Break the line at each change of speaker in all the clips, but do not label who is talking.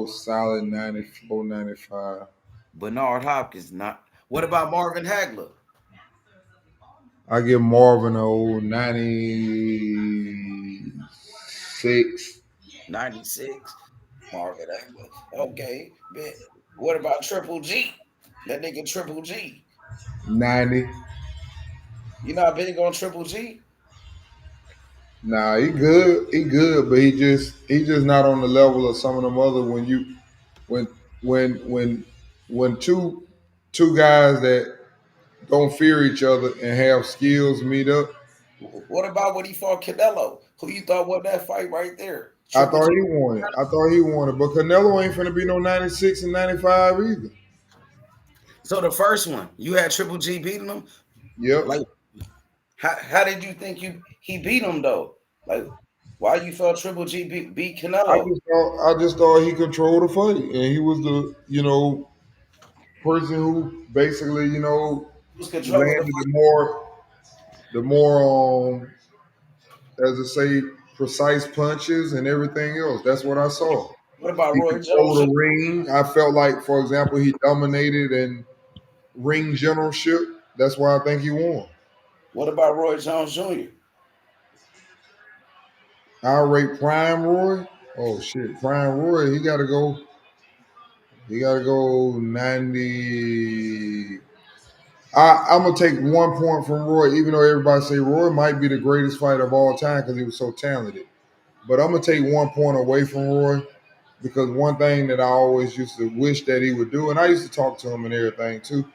solid 94, 95.
Bernard Hopkins, not. What about Marvin Hagler?
I give Marvin a old 96.
96. Marvin Hagler. Okay. Bet. What about Triple G? That nigga Triple G.
90.
You not big on Triple G?
Nah, he good. He good, but he just not on the level of some of them other when when when when two guys that don't fear each other and have skills meet up.
What about when he fought Canelo? Who you thought won that fight right there?
I
Triple
thought
G.
he won it. I thought he won it, but Canelo ain't finna be no 96 and 95 either.
So the first one, you had Triple G beating him.
Yep.
Like, how did you think he beat him though? Like, why you felt Triple G beat Canelo?
I just thought he controlled the fight, and he was the person who basically
Who's controlling the
landed
fight?
the more as I say, precise punches and everything else. That's what I saw.
What about
He
Roy Jones
controlled
Jr.?
the ring. I felt like, for example, he dominated in ring generalship. That's why I think he won.
What about Roy Jones Jr.?
I rate Prime Roy. Oh shit, Prime Roy. He got to go. He got to go 90. I'm gonna take 1 point from Roy, even though everybody say Roy might be the greatest fighter of all time because he was so talented. But I'm gonna take 1 point away from Roy because one thing that I always used to wish that he would do, and I used to talk to him and everything too,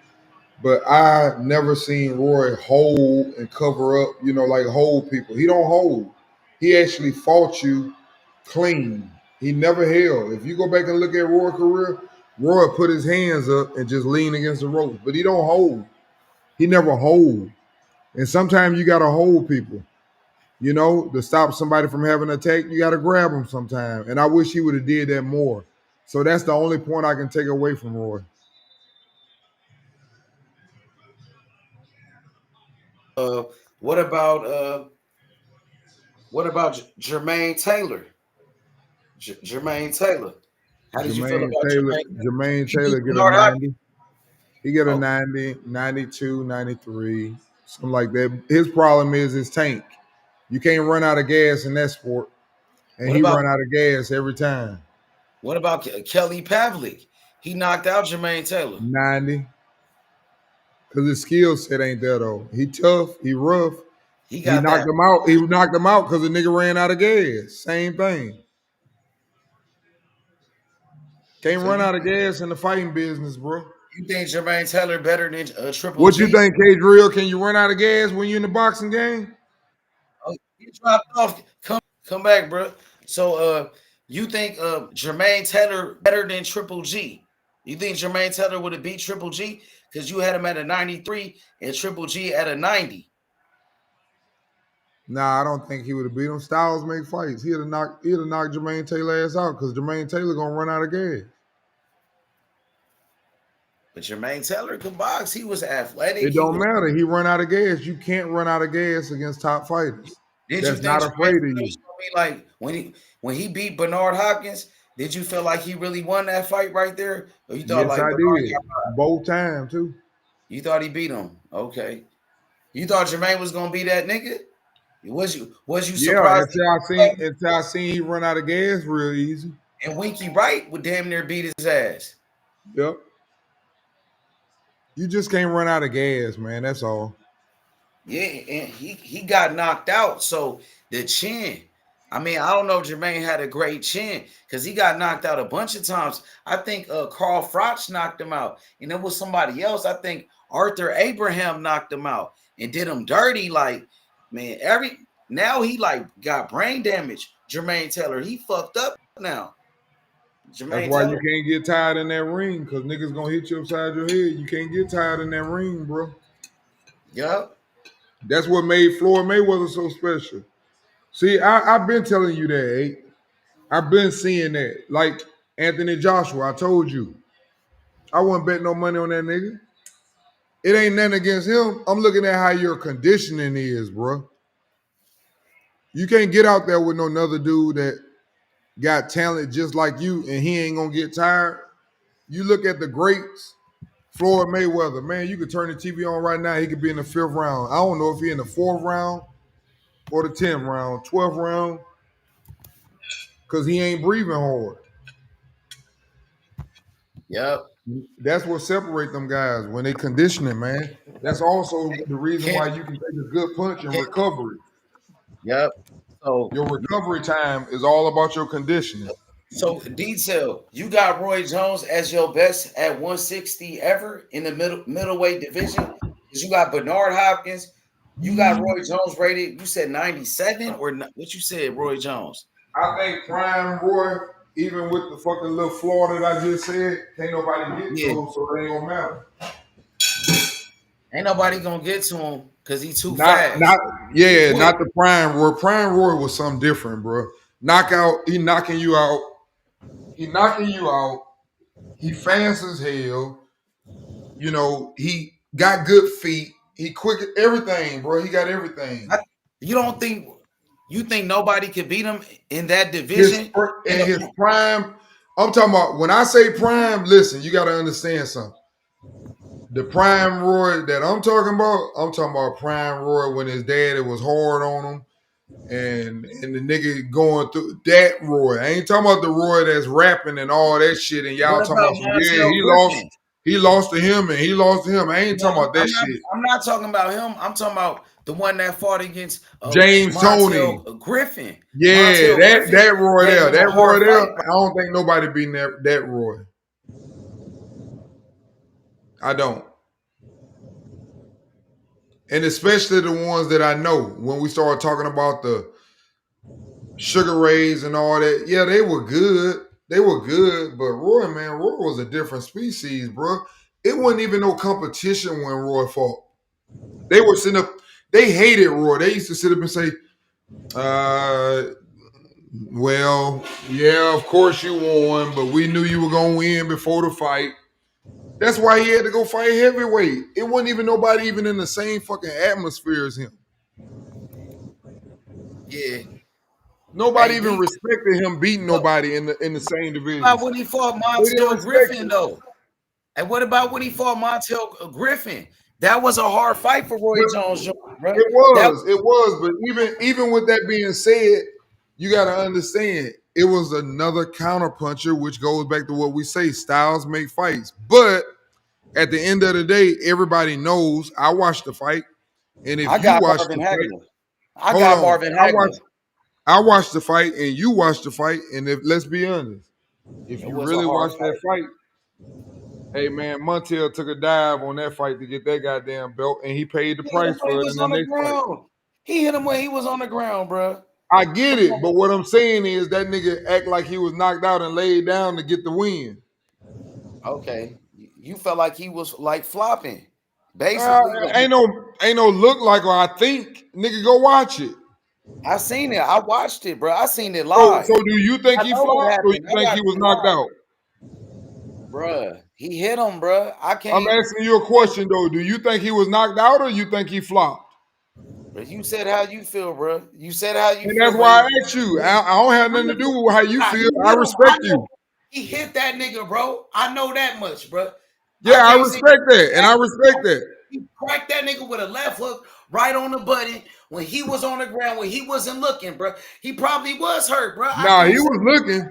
but I never seen Roy hold and cover up, like hold people. He don't hold. He actually fought you clean. He never held. If you go back and look at Roy's career, Roy put his hands up and just lean against the ropes, but he don't hold. He never hold. And sometimes you gotta hold people. To stop somebody from having an attack, you got to grab them sometime. And I wish he would have did that more. So that's the only point I can take away from Roy.
Uh, what about uh, what about Jermaine Taylor? Jermaine Taylor. How did you feel
Jermaine
about
Taylor,
Jermaine?
Jermaine
He beat
Taylor get a
Bernard Hopkins.
90. He get a
Oh,
90, 92, 93, something like that. His problem is his tank. You can't run out of gas in that sport. And
what
he
about
run out of gas every time.
Kelly Pavlik? He knocked out Jermaine Taylor.
90. Because his skill set ain't there though. He tough, he rough.
He
He
got
knocked
that.
him out. He knocked him out because the nigga ran out of gas. Same thing. Can't
So
run out of gas in the fighting business, bro.
you think Jermaine Taylor better than Triple
What you
G?
think, K Drill? Can you run out of gas when you're in the boxing game?
Oh, he dropped off. Come back, bro. So you think Jermaine Taylor better than Triple G? You think Jermaine Taylor would have beat Triple G because you had him at a 93 and Triple G at a 90?
Nah, I don't think he would have beat him. Styles make fights. He'd have knocked Jermaine Taylor ass out because Jermaine Taylor gonna run out of gas.
But Jermaine Taylor could box. He was athletic.
It
He
don't
was.
matter. He run out of gas. You can't run out of gas against top fighters.
Did you
That's
think
not
Jermaine
afraid of
Taylor
you.
was gonna be like when he beat Bernard Hopkins? Did you feel like he really won that fight right there, or you thought
Yes,
like
I
Bernard
did. Both times too.
you thought he beat him? Okay, you thought Jermaine was gonna be that nigga? Was you
Yeah,
surprised
until I seen he run out of gas real easy.
and Winky Wright would damn near beat his ass?
Yep. You just can't run out of gas, man. That's all.
Yeah, and he got knocked out. So the chin. I mean, I don't know if Jermaine had a great chin because he got knocked out a bunch of times. I think Carl Froch knocked him out, and it was somebody else. I think Arthur Abraham knocked him out and did him dirty. Like, man, now he like got brain damage. Jermaine Taylor, he fucked up now.
That's
Jermaine
why you
Taylor,
can't get tired in that ring, because niggas gonna hit you upside your head. You can't get tired in that ring, bro.
yup.
That's what made Floyd Mayweather so special. See, I've been telling you that, eh? I've been seeing that. Like Anthony Joshua, I told you. I wouldn't bet no money on that nigga. It ain't nothing against him. I'm looking at how your conditioning is, bro. You can't get out there with no another dude that got talent just like you, and he ain't gonna get tired. You look at the greats, Floyd Mayweather, man, you could turn the TV on right now. He could be in the 5th round. I don't know if he in the 4th round or the 10th round, 12th round, because he ain't breathing hard.
Yep.
That's what separate them guys when they conditioning, man. That's also the reason
Can't,
why you can take a good punch and
can't,
recovery.
yep. So
Your recovery time is all about your conditioning.
So detail, you got Roy Jones as your best at 160 ever in the middleweight division. Because you got Bernard Hopkins, you got Roy Jones rated. You said 97 or what you said, Roy Jones?
I think Prime Roy, even with the fucking little flaw that I just said, can't nobody get to
Yeah,
him, so it ain't gonna matter.
ain't nobody gonna get to him because he too
Not
fast. He
yeah,
quick.
not the Prime Roy. Prime Roy was something different, bro. Knockout, he knocking you out. He knocking you out. He fast as hell. You know, he got good feet. He quick at everything, bro. He got everything.
I, you don't think you think nobody could beat him in that
His
division? In
in
a,
his prime. I'm talking about when I say prime. Listen, you got to understand something. The prime Roy that I'm talking about prime Roy when his daddy was hard on him, and the nigga going through that Roy. I ain't talking about the Roy that's rapping and all that shit, and y'all
what
talking
about
about some yeah,
Montel Griffin?
he lost to him, and he lost to him. I ain't
No,
talking about that
I'm not.
shit.
I'm not talking about him. I'm talking about the one that fought against
James Toney.
Montel Griffin.
Yeah,
Montel Griffin
that Roy
gave
there.
him a
That Roy
hard
there.
fight.
I don't think nobody beating that Roy. I don't. And especially the ones that I know. When we started talking about the Sugar Rays and all that, yeah, they were good. They were good, but Roy, man, Roy was a different species, bro. It wasn't even no competition when Roy fought. They were sitting up. They hated Roy. They used to sit up and say, uh, "Well, yeah, of course you won, but we knew you were gonna win before the fight." That's why he had to go fight heavyweight. It wasn't even nobody even in the same fucking atmosphere as him.
Yeah.
Nobody
Hey,
even
D.
respected him beating
What
nobody in the same
about
division.
when he fought
They didn't
Montel
respect
Griffin
it.
though? And what about when he fought Montel Griffin? That was a hard fight for Roy
But
Jones, bro. That
it was. But even with that being said, you got to understand it was another counterpuncher, which goes back to what we say: styles make fights. But at the end of the day, everybody knows. I watched the fight, and if
I
you
got
watch
Marvin
the fight,
Hagler. I
hold
got
on,
Marvin Hagler.
I watched the fight, and you watched the fight, and if let's be honest, if
It
you
was a
really
hard
watched that
fight.
fight, hey man, Montiel took a dive on that fight to get that goddamn belt, and he paid the
He hit him
price
when he
for it
was
in the
on the
next fight.
ground. He hit him when he was on the ground, bro.
I get
Come
it,
on.
but what I'm saying is that nigga act like he was knocked out and laid down to get the win.
Okay. You felt like he was like flopping. Basically, like
Ain't no look like or I think nigga go watch it.
I seen it. I watched it, bro. I seen it
So
live.
do you think
I
he
know what
flopped or
happened.
you
I
think
got
he was
it
knocked
live.
out?
Bruh. He hit him, bruh. I
I'm
can't.
asking you a question though. Do you think he was knocked out or you think he flopped?
But you said how you feel, bruh. You said how you
And
feel,
that's
but
why I asked you. I don't have nothing to do with how you
nah,
feel.
he
I
hit him. I
respect
know
you.
he hit that nigga, bro. I know that much, bruh. I
Yeah, I
can't say
respect that, and I respect that.
he cracked that nigga with a left hook right on the button when he was on the ground when he wasn't looking, bruh. He probably was hurt, bruh. I
Nah, he
can't say,
was looking.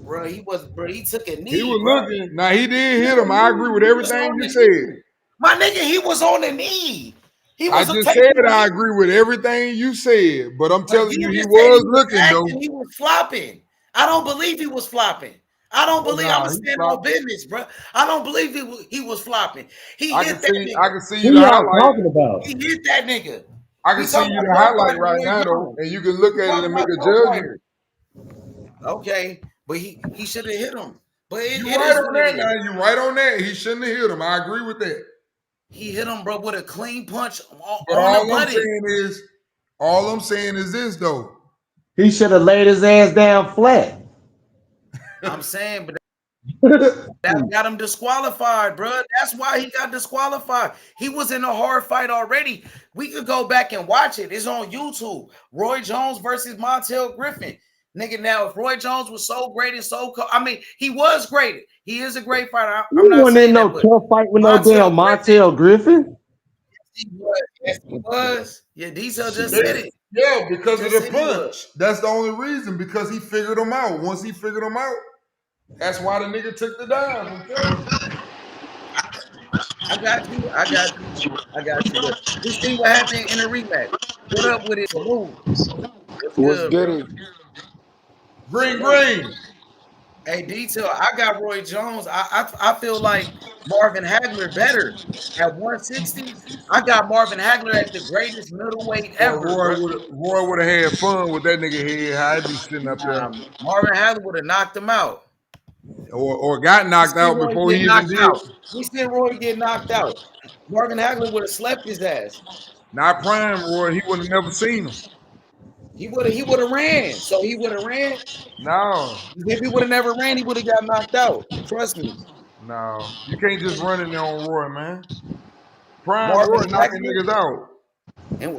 bruh. He was, bruh. He took a
He
knee,
was
bruh.
looking. Now he did
He
hit him. I agree with
was
everything
on
you
the
said.
knee. My nigga, he was on the knee. He
I
was
just
taking
said
the
I
knee.
agree with everything you said, but I'm
But
telling you,
you
he
just said he
was
was
looking though.
acting. He was flopping. I don't believe he was flopping. I don't
Oh,
believe I'm
nah,
gonna
he
stand on
flopped.
business, bro. I don't believe he was flopping. He hit that
I
nigga.
can see you
Who
the
y'all
highlight.
talking about?
He hit that nigga.
I can
We
see
talking
you
about
the
pro
highlight
fighter
right
Roy
now though,
Jones.
and you can look
We
at it
talking
and make
about
a
pro
judgment.
fighter. Okay, but he should have hit him. But
You
it
right
is
on
what it
that
is.
now. You right on that. He shouldn't have hit him. I agree with that.
He hit him, bro, with a clean punch
But
on the button.
all I'm saying is this though.
He should have laid his ass down flat.
I'm saying, but that got him disqualified, bro. That's why he got disqualified. He was in a hard fight already. We could go back and watch it. It's on YouTube. Roy Jones versus Montel Griffin. Nigga, now if Roy Jones was so great and so cold, I mean, he was great. He is a great fighter. I'm
You
not
wasn't in
saying
no
that, but
tough fight with no
Montel
damn
Griffin,
Montel Griffin.
he was. Yes, he was. Yeah, Diesel just said it.
Yeah,
He
because of
just
the
said he was.
punch. That's the only reason. Because he figured them out. Once he figured them out, that's why the nigga took the dive. I'm telling you.
I got you. I got you. I got you. But we see what happened in the rematch. What up with it? Move. What's
What's
good, bro?
goody?
Green,
Salute.
green.
Hey, detail. I got Roy Jones. I feel like Marvin Hagler better at 160. I got Marvin Hagler at the greatest middleweight
Boy,
ever, bro.
Roy would have had fun with that nigga head. How he be sitting up there,
Marvin Hagler would have knocked him out.
or got
We
knocked
seen
out
Roy
before
get
he even
knocked
did.
out. We seen Roy get knocked out. Marvin Hagler would have slept his ass.
Not prime Roy. He would have never seen him.
He would have ran. So he would have ran.
No,
If he would have never ran, he would have got knocked out. Trust me.
no, you can't just run in there on Roy, man. Prime Roy
Marvin
knocking
Hagler
niggas out.
and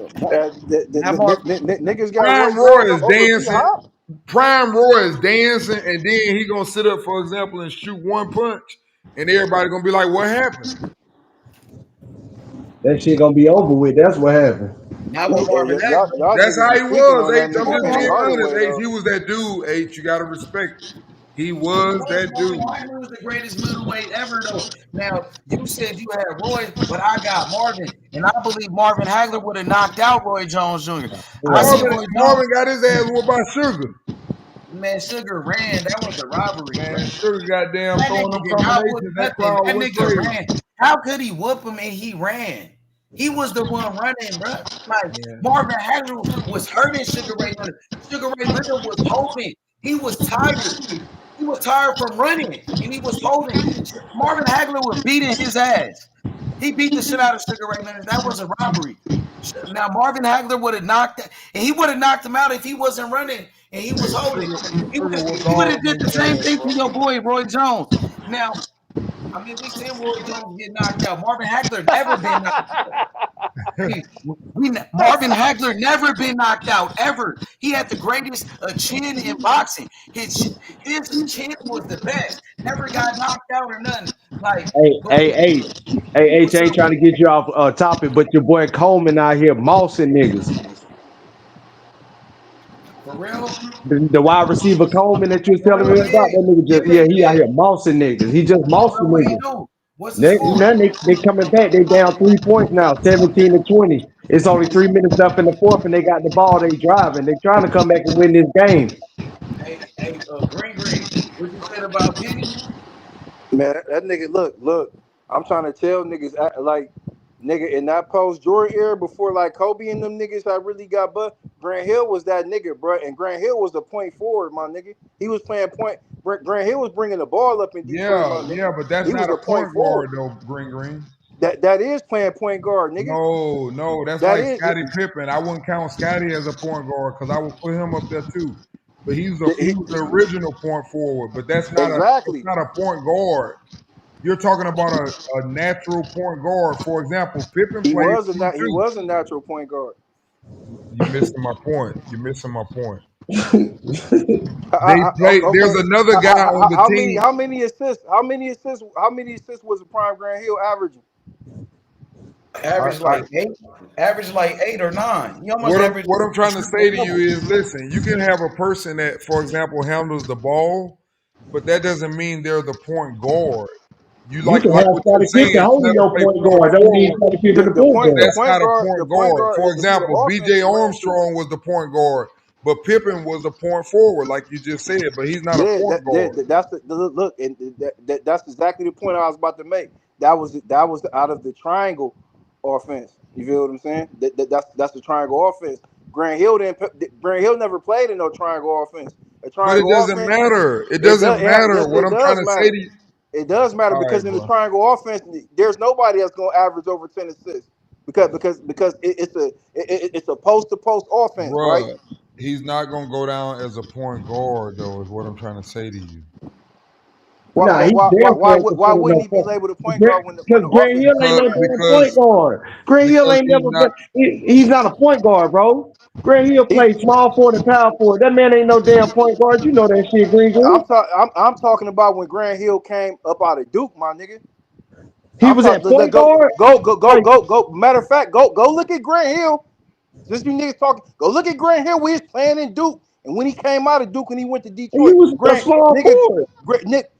now
Niggas got
Prime
Roy
Roy
Jones
is
over B
dancing.
Hop.
Prime Roy is dancing, and then he gonna sit up, for example, and shoot one punch, and everybody gonna be like, "What happened?"
That shit gonna be over with. That's what happened.
with Marvin Hagler.
Y'all
That's
niggas
how
be
he
speaking
was,
on that
H. I'm
nigga
just
Penny
Hold
being
on.
honest,
Hardaway
H.
though.
He was that dude, H. You gotta respect it. He was that
Marvin
dude.
Hagler was the greatest middleweight ever, though. Now, you said you had Roy, but I got Marvin, and I believe Marvin Hagler would have knocked out Roy Jones Jr. I
Right.
see Roy Jones,
Marvin got his ass whooped by Sugar.
man, Sugar ran. That was a robbery, bro.
Man, Sugar goddamn
That
throwing
nigga
them
did not whoop
combinations. That
nothing.
crowd
That
went
nigga
crazy.
ran. How could he whoop him and he ran? He was the one running, bro. Like
Yeah.
Marvin Hagler was hurting Sugar Ray Leonard. Sugar Ray Leonard was holding. He was tired. He was tired from running, and he was holding. Marvin Hagler was beating his ass. He beat the shit out of Sugar Ray Leonard. That was a robbery. Now Marvin Hagler would have knocked, and he would have knocked him out if he wasn't running and he was holding. He would
Sugar
have.
whooped
He would
all
have
them
did the
niggas
same
ass,
thing
bro.
to your boy Roy Jones. Now, I mean, we seen Roy Jones get knocked out. Marvin Hagler never been knocked out. Marvin Hagler never been knocked out ever. He had the greatest chin in boxing. His chin was the best. Never got knocked out or nothing. Like,
Hey,
but
hey, hey, hey, H
what's
ain't
up?
trying to get you off topic, but your boy Coleman out here mossing niggas.
For real?
The wide receiver Coleman that you was
For
telling
real?
me
Yeah.
about, that nigga
Yeah.
just he out
Yeah.
here mossing niggas. He just
For real?
mossing
What he
niggas.
do? What's the score?
Now they coming back. They down 3 points now, 17-20. It's only 3 minutes left in the fourth, and they got the ball. They driving. They trying to come back and win this game.
Hey, Green. What you said about Penny?
Man, that nigga, look. I'm trying to tell niggas, like, nigga, in that post Jordan era before like Kobe and them niggas, I really got but Grant Hill was that nigga, bro. And Grant Hill was the point forward, my nigga. He was playing point. Grant Hill was bringing the ball up in Detroit, my nigga.
Yeah, but that's
He was
not a
a point
point guard
forward.
though, Green.
That is playing point guard, nigga.
No, that's
That
like
is
Scottie Pippen. I wouldn't count Scottie as a point guard because I would put him up there too. But he was the original point forward. But that's
exactly.
not a point guard. You're talking about a natural point guard. For example, Pippen played two
He
too.
was a natural point guard.
You're missing my point. You're missing my point. They play. There's
Okay.
another guy on the team.
How many assists? How many assists was the prime Grant Hill averaging?
Average
I,
like 8. Average like 8 or 9. He almost averaged
what I'm trying
a
to
triple
say to you
double.
is, listen, you can have a person that, for example, handles the ball, but that doesn't mean they're the point guard. You
You can
like
have
what you're
Scottie
saying,
Pippen holding
never
your
play
point
point
guard. Don't need
forward.
Scottie Pippen the point
The
guard.
That's
point
not a
guard,
point guard. For
the
example,
offense
B.J.
is ran through.
Armstrong was the point guard, but Pippen was the point forward, like you just said. But he's not a
Yeah,
point guard.
that's the look, and that's exactly the point I was about to make. That was out of the triangle offense. You feel what I'm saying? That's the triangle offense. Grant Hill never played in no triangle offense. A
But it
triangle
doesn't
offense,
matter. It
it does.
doesn't matter. What
It
I'm trying
does
to say
matter.
to you.
It does matter
All right,
because in the
bro.
triangle offense, there's nobody that's going to average over 10 assists because it's a post to post offense, right?
Bruh, he's not gonna go down as a point guard, though, is what I'm trying to say to you.
Nah, he damn sure ain't
Why
considered
wouldn't
no
he be
point.
labeled a point guard when
Because
the
Grant
offense
Hill
is
ain't
being
no
ran?
damn point guard. Grant Hill
because
ain't
he's
never
not.
been. He's not a point guard, bro. Grant Hill
He,
plays small forward and power forward. That man ain't no damn point guard. You know that shit, Green Green.
I'm talking about when Grant Hill came up out of Duke, my nigga.
He
I'm
was at
talking.
point guard. Like,
Go. Matter of fact, go look at Grant Hill. Since you niggas talking, go look at Grant Hill when he was playing in Duke, and when he came out of Duke and he went to
he
Detroit.
was a
Grant,
small
nigga,
forward.
Nick,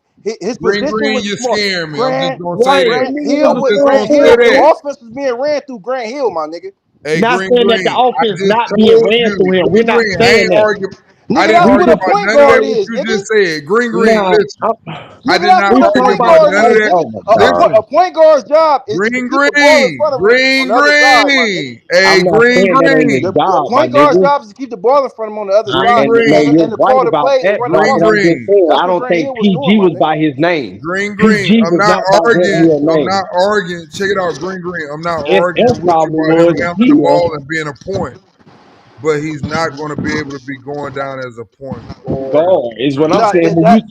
his
Green
position
Green,
was
you're
small.
scaring me. I'm just
Grant
gonna say
Right,
that.
that
Grant
nigga
Hill
was
I'm
a
with
just
small
gonna
Grant
say
Hill. The
forward.
that.
offense was being ran through Grant Hill, my nigga.
Hey,
Not
Green
saying that the
Green, I
offense
just
not being
told
ran
you,
through him. We're
Green
not
Green. I
saying
ain't
that.
argue. I
Nigga,
didn't
that's
We
what
argue
a
just
about
point
none of that.
guard
What
is,
you
nigga.
just said, Green Green.
nah.
Listen, I
Nigga,
did
that's
not
We
what a
talking
argue
point
about
about
the
guard
none of
is,
off.
that.
nigga.
Oh my
Listen,
A
god.
point guard's job is to
Green
keep the ball in
Green,
front of him on
Green
the other side, my nigga.
Green. Hey,
I'm not
Green
saying that ain't his
Green,
The
job, my
point guard's
nigga.
job is to keep the ball in front of him on the other
Green
side,
And no,
Green,
you're
and to
right
call the
about
play and
that,
run the
Green
Doc. But I'm
offense.
just
Green.
saying,
That's
I
what
don't
Grant
think
Hill was doing,
PG
my
was
nigga.
by his name.
Green Green.
PG
I'm
was
not
not by Grant
arguing.
Hill
I'm not
name.
arguing. Check it out, Green Green. I'm not
SF
arguing with you
probably
about him
was, and
having
he
the
was.
ball and being a point, but he's not going to be able to be going down as a point guard.
God is what I'm
No,
saying. When you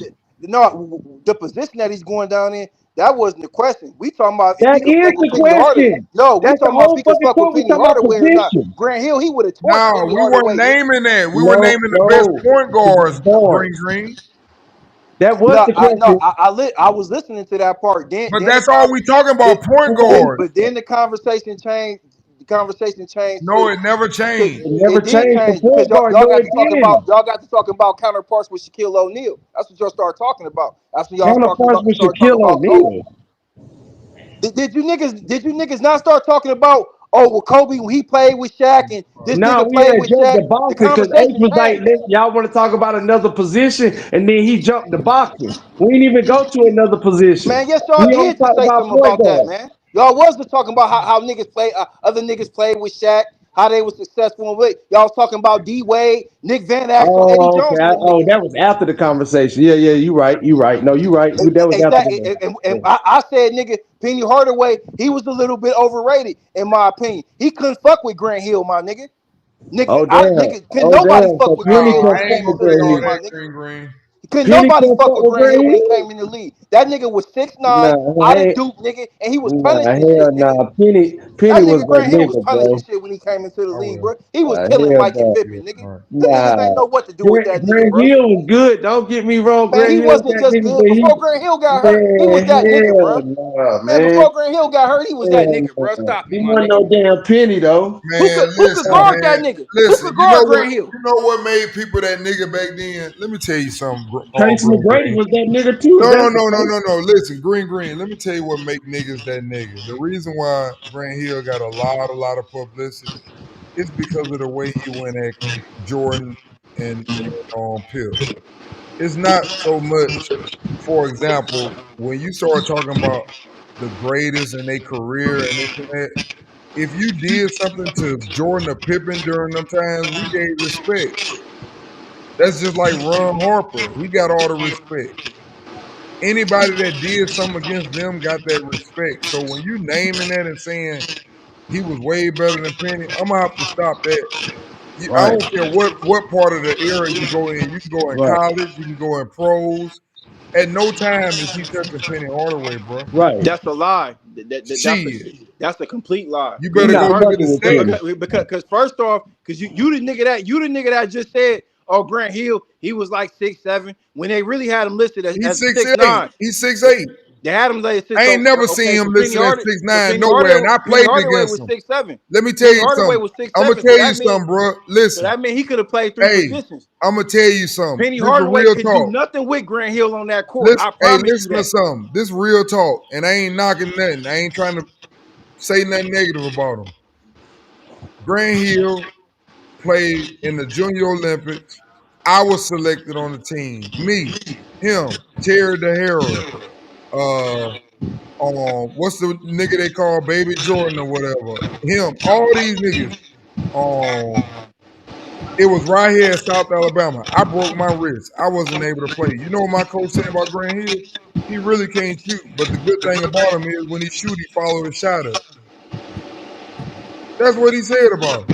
no, the position that he's going down in, that wasn't the question. We talking about if
that
he could
is
fuck with
the
Penny Hardaway.
question.
No, we
That's the
talking about if
whole
he could
fucking
fuck with
point. We
Penny
talking about
Hardaway or not.
position.
Grant Hill, he would have torched
No,
Penny
we weren't
Hardaway, nigga.
naming that. We were
No,
naming the best
no,
point guards, Green
bars.
Green.
That was
No,
the question.
I was listening to that part.
But that's all we talking about, point guards.
But then the conversation changed. The conversation changed
No,
to
it never
because
changed.
It never
it did
changed from
change because
point guard. No, it didn't.
y'all got to talking about counterparts with Shaquille O'Neal. That's what y'all started talking about. That's when y'all
Counterparts with
started talking
Shaquille
about Kobe.
O'Neal.
Did you niggas not start talking about, oh well, Kobe when he played with Shaq and this
Now
nigga
we
played
had
with
jumped
Shaq?
the
The
boxing because H
conversation
was like,
changed.
y'all want to talk about another position, and then he jumped the boxing. We didn't even go to another position.
Man, yes, y'all
We only
did just
talked
say
about
something
point
about that,
guard.
man. Y'all was just talking about how niggas play, other niggas played with Shaq, how they were successful. And y'all was talking about D Wade, Nick Van Axel, Eddie
Oh,
Jones,
okay.
and them
Oh,
niggas.
that was after the conversation. Yeah, yeah, you right. You right. No, you right. That was after
Exactly.
the
And
conversation.
I said, nigga, Penny Hardaway, he was a little bit overrated, in my opinion. He couldn't fuck with Grant Hill, my nigga.
Oh damn.
Can
Oh
nobody
damn.
fuck
So
with Grant
Penny
Hill when
couldn't
he
fuck
came
with
into the
Nah,
Grant
all
league,
Hill.
my
that,
nigga.
Green Green.
Couldn't
Penny
nobody
couldn't
fuck
fuck
with
with
Grant
Grant
Hill when he
Hill.
came in the league. That nigga was 6'9",
Nah,
out of
hey,
Duke, nigga, and he was
nah,
punishing
hell
shit, nigga.
nah. Penny
That
was
nigga
that
Grant Hill was
nigga,
punishing
bro.
shit when he came into the
I
league,
will.
bro. He was killing
Hell
Mike and
nah.
Yeah,
Pippen, nigga.
all right.
Them niggas ain't
Nah.
know what to do with that nigga,
Grant
bro.
Hill was good. Don't get me wrong.
Man,
Grant
he
Hill
wasn't
got
just
niggas,
good.
but
Before Grant Hill got hurt, he was
man,
that nigga, bro.
hell nah,
Man,
man.
before Grant Hill got hurt, he was that
Hell
nigga, bro.
nah.
Stop
He
it, my
wasn't
nigga.
no damn Penny though.
Man,
Who could
listen,
guard that
man.
nigga? Who
Listen,
could guard Grant Hill?
you know what made people that nigga back then? Let me tell you something,
Tracy
Green
McGrady
Green.
was that nigga too. If
No, no,
that's the
no, no,
case.
no, no. Listen, Green Green. Let me tell you what make niggas that nigga. The reason why Grant Hill got a lot of publicity is because of the way he went at Jordan and Pip. It's not so much, for example, when you start talking about the greatest in their career and this and that, if you did something to Jordan or Pippen during them times, we gave respect. That's just like Ron Harper. He got all the respect. Anybody that did something against them got that respect. So when you naming that and saying he was way better than Penny, I'm gonna have to stop that. I
Right,
don't care what part of the era you go in. You can go in
right,
college, you can go in pros. At no time is he touching Penny Hardaway, bro.
right.
That's a lie.
Shit,
That's a complete lie.
you
He
better go
not
look at
fucking
the
with
stats.
Penny.
Because first off, because you the nigga that just said, oh, Grant Hill, he was like 6'7", when they really had him listed
He's
as a
6'8".
6'9".
He's 6'8".
They had him listed.
I ain't
So
never seen
okay,
him listed at 6'9" nowhere, and I
Penny
played
Hardaway
against
was
him.
6'7".
Let me tell
Penny
you
Hardaway
something.
was six
I'm gonna
seven.
tell you something, bro.
So
Listen,
that means he could have played three
hey,
positions.
I'm gonna tell you something.
Penny
This is
Hardaway
real
could do
talk.
nothing with Grant Hill on that court.
Listen,
I
hey,
promise you
listen to
that.
something. This real talk, and I ain't knocking nothing. I ain't trying to say nothing negative about him. Grant Hill played in the Junior Olympics. I was selected on the team. Me, him, Terry DeHara, what's the nigga they call Baby Jordan or whatever? Him, all these niggas. Um, it was right here in South Alabama. I broke my wrist. I wasn't able to play. You know what my coach said about Grant Hill? He really can't shoot. But the good thing about him is when he shoot, he follow his shot up. That's what he said about him.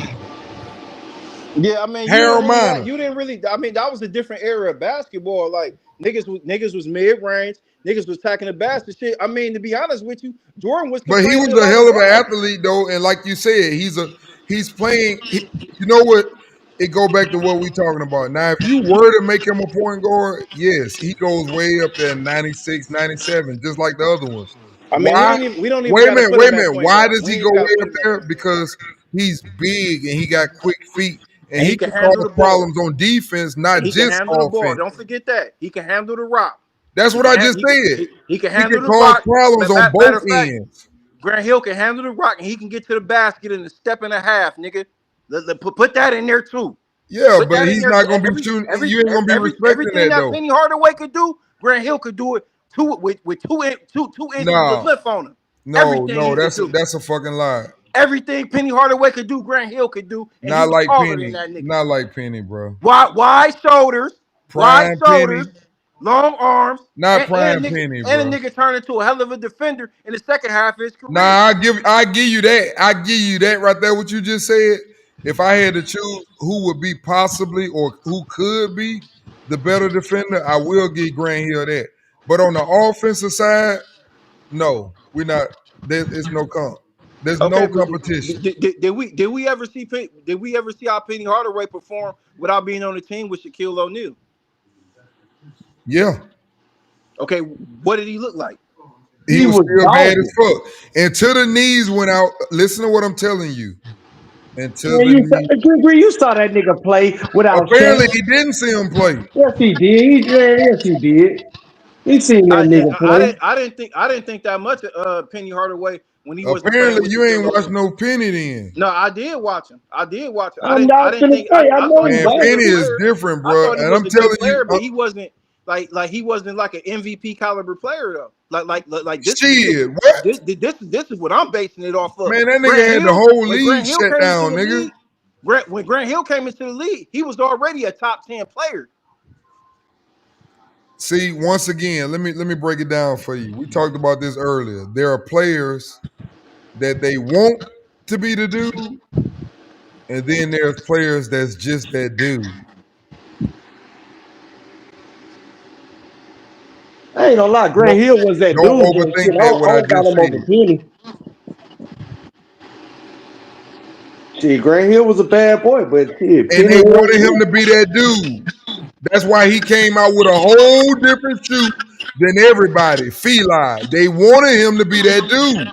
Yeah, I mean,
Harold Miner.
you didn't really. I mean, that was a different era of basketball. Like Niggas was mid range. Niggas was attacking the basket shit. I mean, to be honest with you, Jordan was
But he
complaining
was a
about
hell of an
LeBron.
athlete though, and like you said, he's playing. You know what? It go back to what we talking about. Now, if you were to make him a point guard, yes, he goes way up there, 96, 97, just like the other ones.
I mean,
Why?
we don't even got to put
Wait
him
a
at
minute.
point
Why
guard.
does
We
he
ain't
go
even got to
way
put
up
him at
there?
point guard.
Because he's big and he got quick feet and
And
he
he can
can
handle
cause
the ball.
problems on defense, not
And he can
just
handle the ball.
offense.
Don't forget that. He can handle the rock.
That's
He
what
can
I
ha-
just said.
he can
He can
handle the
cause
rock.
problems on
Matter
both
of fact,
ends.
Grant Hill can handle the rock and he can get to the basket in a step and a half, nigga. Put that in there too.
Yeah,
Put
but
that in
he's
there
not
too.
gonna be shooting. You ain't gonna be respecting
Everything
that
that
though.
Penny Hardaway could do, Grant Hill could do it with two inches of
Nah,
lift on him. Everything
no,
he could do.
that's a fucking lie.
Everything Penny Hardaway could do, Grant Hill could do, and he
Not
was
like
taller than
Penny.
that nigga.
Not like Penny, bro.
Wide shoulders,
Prime Penny.
long arms,
Not
and
prime Penny,
a
bro.
nigga turned into a hell of a defender in the second half of his career.
Nah, I give you that. I give you that right there. What you just said. If I had to choose who would be possibly or who could be the better defender, I will give Grant Hill that. But on the offensive side, no, we're not. It's no comp. There's
Okay,
no
but
competition.
did we ever see how Penny Hardaway perform without being on the team with Shaquille O'Neal?
Yeah,
Okay, what did he look like?
he
He
was
was
still bad as
dogging.
fuck until the knees went out. Listen to what I'm telling you. Until
Man,
the knees.
you saw that nigga play without
Apparently,
Shaq.
he didn't see him play.
Yes, he did. Yes, he did. He seen that nigga play.
I didn't think that much of Penny Hardaway when he wasn't playing
Apparently,
with
you ain't
Shaquille
watched
O'Neal.
no Penny then.
No, I did watch him. I did watch him.
I'm not gonna say. I
I
know
thought
he
he
Man,
was a
Penny
good
dogging.
is
player.
different,
I
bro.
thought he
And
was
I'm
a good
telling you,
player, but he wasn't he wasn't like an MVP caliber player though. Like this is
shit, what?
this is what I'm basing it off of.
Man, that nigga
Grant
had the
Hill,
whole
when
league
Grant Hill
shut
came into
down,
the
nigga.
league, when Grant Hill came into the league, he was already a top 10 player.
See, once again, let me break it down for you. We talked about this earlier. There are players that they want to be the dude, and then there's players that's just that dude.
I ain't gonna lie.
Don't,
Grant Hill was that
don't
dude, but
overthink
shit,
that
I
what I
don't got
just
him over
said.
Penny. Shit, Grant Hill was a bad boy, but shit,
And
Penny
they
was
wanted him
too.
to be that dude. That's why he came out with a whole different shoe than everybody. Feli. They wanted him to be that dude.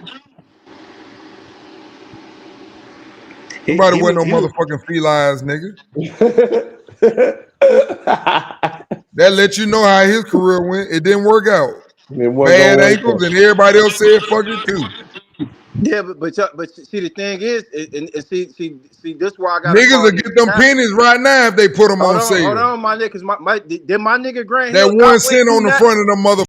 Nobody wear no
He was
motherfucking Feli's, nigga. That let you know how his career went. It didn't work out.
It wasn't gonna
Bad
work
ankles,
out.
and everybody else said fuck it too.
yeah, but see the thing is, and see this is why I gotta
Niggas
call
will get
niggas
them
cap.
pennies right now if they put them on
Hold
sale.
on, my nigga, cause did my nigga Grant
That
Hill
one
not win
cent on
two
the
nat?
front of them motherfuckers.